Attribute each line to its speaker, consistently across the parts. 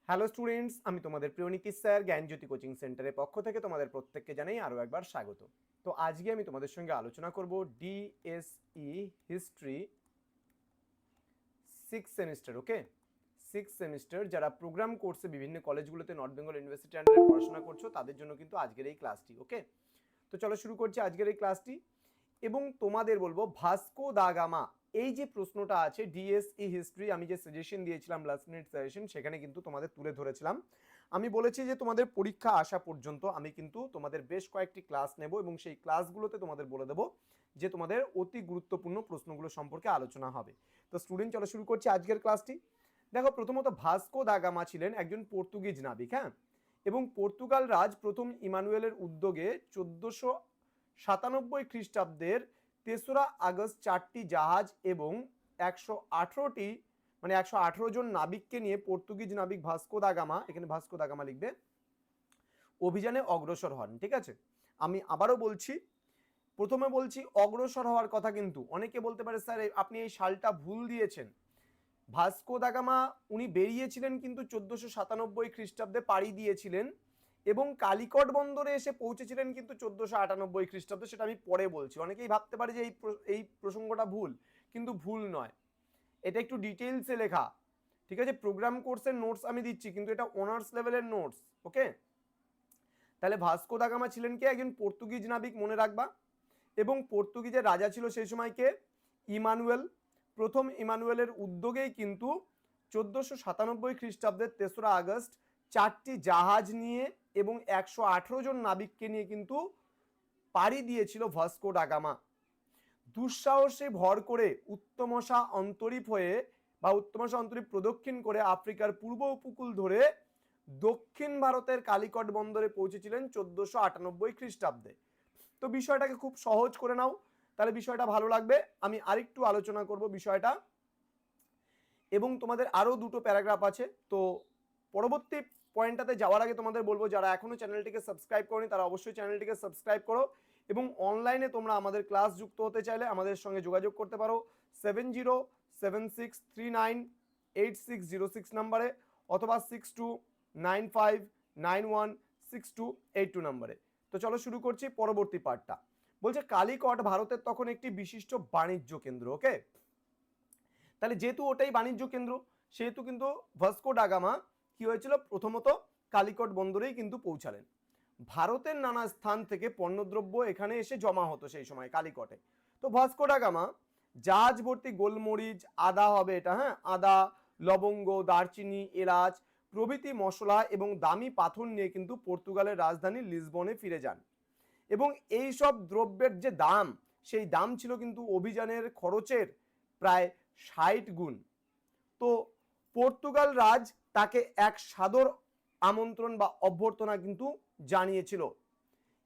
Speaker 1: Hello students, আমি তোমাদের প্রিয় নীতিশ স্যার জ্ঞানজ্যোতি কোচিং সেন্টারের পক্ষ থেকে তোমাদের প্রত্যেককে জানাই আরও একবার স্বাগত। তো আজকে আমি তোমাদের সঙ্গে আলোচনা করব ডিএসই হিস্ট্রি 6 সেমিস্টার। ওকে, 6 সেমিস্টার যারা প্রোগ্রাম কোর্সে বিভিন্ন কলেজগুলোতে নর্থ বেঙ্গল ইউনিভার্সিটি আন্ডারে পড়াশোনা করছো তাদের জন্য কিন্তু আজকের এই ক্লাসটি। ওকে, তো চলো শুরু করছি আজকের এই ক্লাসটি এবং তোমাদের বলবো ভাস্কো দা গামা, এই যে প্রশ্নটা আছে ডিএসই হিস্ট্রি, আমি যে সাজেশন দিয়েছিলাম লাস্ট মিনিট সাজেশন, সেখানে কিন্তু তোমাদের তুলে ধরেছিলাম। আমি বলেছি যে তোমাদের পরীক্ষা আসা পর্যন্ত আমি কিন্তু তোমাদের বেশ কয়েকটি ক্লাস নেব এবং সেই ক্লাসগুলোতে তোমাদের বলে দেবো যে তোমাদের অতি গুরুত্বপূর্ণ প্রশ্নগুলো সম্পর্কে আলোচনা হবে। তো স্টুডেন্ট চলো শুরু করছি আজকের ক্লাসটি। দেখো, প্রথমত ভাস্কো দা গামা ছিলেন একজন পর্তুগিজ নাবিক, হ্যাঁ, এবং পর্তুগাল রাজ প্রথম ইমানুয়েলের উদ্যোগে 1497 খ্রিস্টাব্দের 3রা আগস্ট 4টি জাহাজ এবং 118টি মানে 118 জন নাবিককে নিয়ে পর্তুগিজ নাবিক ভাস্কো দা গামা, এখানে ভাস্কো দা গামা লিখবে, অভিযানে অগ্রসর হন। ঠিক আছে, আমি আবারও বলছি, প্রথমে বলছি অগ্রসর হওয়ার কথা, কিন্তু অনেকে বলতে পারে স্যার আপনি এই সালটা ভুল দিয়েছেন। ভাস্কো দা গামা উনি বেরিয়েছিলেন কিন্তু 1497 খ্রিস্টাব্দে পাড়ি দিয়েছিলেন এবং কালিকট বন্দরে এসে পৌঁছেছিলেন কিন্তু 1498 খ্রিস্টাব্দে। সেটা আমি পরে বলছি। অনেকেই ভাবতে পারে যে এই প্রসঙ্গটা ভুল, কিন্তু ভুল নয়, এটা একটু ডিটেইলসে লেখা। ঠিক আছে, প্রোগ্রাম কোর্সের নোটস আমি দিচ্ছি, কিন্তু এটা অনার্স লেভেলের নোটস। ওকে, তাহলে ভাস্কো দা গামা ছিলেন কে? একজন পর্তুগিজ নাবিক, মনে রাখবা। এবং পর্তুগিজের রাজা ছিল সেই সময় কে? ইমানুয়েল। প্রথম ইমানুয়েলের উদ্যোগেই কিন্তু 1497 খ্রিস্টাব্দের 3রা আগস্ট 4টি জাহাজ নিয়ে এবং 118 জন নাবিককে নিয়ে কিন্তু পাড়ি দিয়েছিল ভাস্কো দা গামা। দুঃসাহসে ভর করে উত্তমশা অন্তরীপ হয়ে বা উত্তমশা অন্তরীপ প্রদক্ষিণ করে আফ্রিকার পূর্ব উপকূল ধরে দক্ষিণ ভারতের কালিকট বন্দরে পৌঁছেছিলেন 1498 খ্রিস্টাব্দে। তো বিষয়টাকে খুব সহজ করে নাও, তাহলে বিষয়টা ভালো লাগবে। আমি আরেকটু আলোচনা করব বিষয়টা এবং তোমাদের আরও দুটো প্যারাগ্রাফ আছে। তো পরবর্তী পয়েন্টটাতে যাওয়ার আগে তোমাদের বলবো, যারা এখনো চ্যানেলটিকে সাবস্ক্রাইব করনি তারা অবশ্যই চ্যানেলটিকে সাবস্ক্রাইব করো এবং অনলাইনে তোমরা আমাদের ক্লাস যুক্ত হতে চাইলে আমাদের সঙ্গে যোগাযোগ করতে পারো 7076398606 নাম্বারে অথবা 6295916282 নাম্বারে। তো চলো শুরু করছি পরবর্তী পার্টটা। বলছে কালিকট ভারতের তখন একটি বিশিষ্ট বাণিজ্য কেন্দ্র। ওকে, তাহলে যেহেতু ওটাই বাণিজ্য কেন্দ্র, সেহেতু কিন্তু ভাস্কো ডা গামা কি হয়েছিল, প্রথমত কালিকট বন্দরেই কিন্তু পৌঁছালেন। ভারতের নানা স্থান থেকে পণ্যদ্রব্য এখানে এসে জমা হতো সেই সময় কালিকটে। তো ভাস্কো ডা গামা জাহাজ ভর্তি গোলমরিচ, আদা হবে এটা, হ্যাঁ, আদা, লবঙ্গ, দারচিনি, এলাচ প্রভৃতি মশলা এবং দামি পাথর নিয়ে কিন্তু পর্তুগালের রাজধানী লিসবনে ফিরে যান এবং এই সব দ্রব্যের যে দাম, সেই দাম ছিল কিন্তু অভিযানের খরচের প্রায় 60 গুণ। তো পর্তুগাল রাজ তাকে এক সাদর আমন্ত্রণ বা অভ্যর্থনা কিন্তু জানিয়েছিল।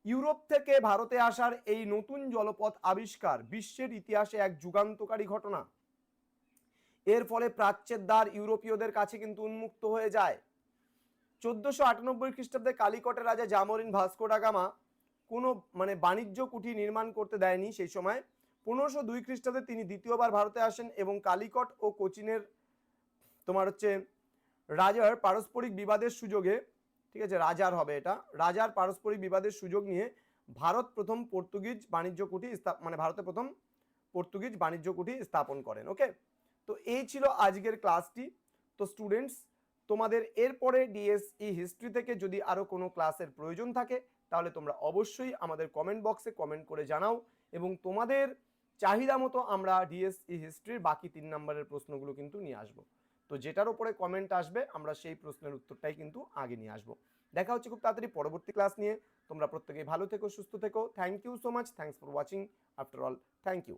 Speaker 1: ইউরোপ থেকে ভারতে আসার এই নতুন জলপথ আবিষ্কার বিশ্বের ইতিহাসে এক যুগান্তকারী ঘটনা। এর ফলে প্রাচ্যের দ্বার ইউরোপীয়দের কাছে কিন্তু উন্মুক্ত হয়ে যায়। 1498 খ্রিস্টাব্দে কালিকটের রাজা জামোরিন ভাস্কো ডা গামা কোনো বাণিজ্য কুঠি নির্মাণ করতে দেয়নি সেই সময়। 1502 খ্রিস্টাব্দে তিনি দ্বিতীয়বার ভারতে আসেন এবং কালিকট ও কোচিনের তোমার হচ্ছে রাজার পারস্পরিক বিবাদের সুযোগে, ঠিক আছে, রাজার হবে এটা, রাজার পারস্পরিক বিবাদের সুযোগ নিয়ে ভারত প্রথম পর্তুগিজ বাণিজ্য কুঠি ভারতে প্রথম পর্তুগিজ বাণিজ্য কুঠি স্থাপন করেন। ওকে, তো এই ছিল আজকের ক্লাসটি। তো স্টুডেন্টস, তোমাদের এরপরে ডিএসই হিস্ট্রি থেকে যদি আরও কোনো ক্লাসের প্রয়োজন থাকে তাহলে তোমরা অবশ্যই আমাদের কমেন্ট বক্সে কমেন্ট করে জানাও এবং তোমাদের চাহিদা মতো আমরা ডিএসই হিস্ট্রির বাকি 3 নম্বরের প্রশ্নগুলো কিন্তু নিয়ে আসবো। তো যেটার উপরে কমেন্ট আসবে আমরা সেই প্রশ্নের উত্তরটাই কিন্তু আগে নিয়ে আসবো। দেখা হচ্ছে খুব তাড়াতাড়ি পরবর্তী ক্লাস নিয়ে। তোমরা প্রত্যেকেই ভালো থেকো, সুস্থ থেকো। Thank you so much, thanks for watching. After all, thank you.